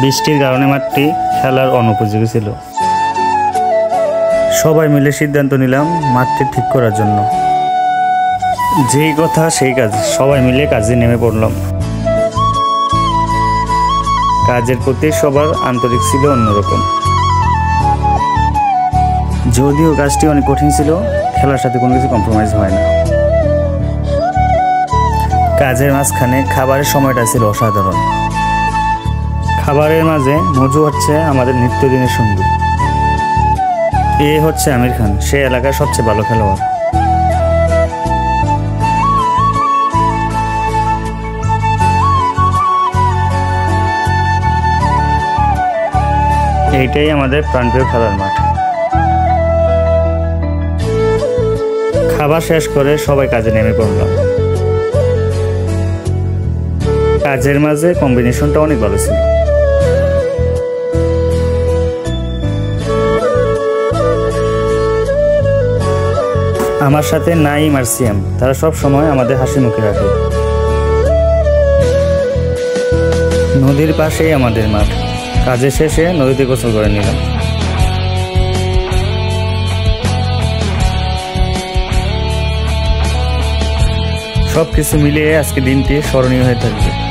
বৃষ্টির কারণে মাঠটি খেলার অনুপযোগী ছিল। সবাই মিলে সিদ্ধান্ত নিলাম মাঠটি ঠিক করার জন্য। যেই কথা সেই কাজ, সবাই মিলে কাজে নেমে পড়লাম। কাজের প্রতি সবার আন্তরিক ছিল অন্যরকম। যদিও কাজটি অনেক কঠিন ছিল, খেলার সাথে কোনো কিছু কম্প্রোমাইজ হয় না। কাজের মাঝখানে খাবারের সময়টা ছিল অসাধারণ। খাবারের মাঝে মজু হচ্ছে আমাদের নিত্যদিনের সঙ্গী। এ হচ্ছে আমির খান, সে এলাকার সবচেয়ে ভালো খেলোয়াড়। এইটাই আমাদের প্রাণপ্রিয় খেলার মাঠ। খাবার শেষ করে সবাই কাজে নেমে পড়লাম। কাজের মাঝে কম্বিনেশনটা অনেক ভালো ছিল। আমার সাথে নাইম আর সিয়াম, তারা সব সময় আমাদের হাসি মুখে রাখে। নদীর পাশেই আমাদের মাঠ। কাজের শেষে নদীতে গোসল করে নিলাম। সব কিছু মিলিয়ে আজকে দিনটি স্মরণীয় হয়ে থাকবে।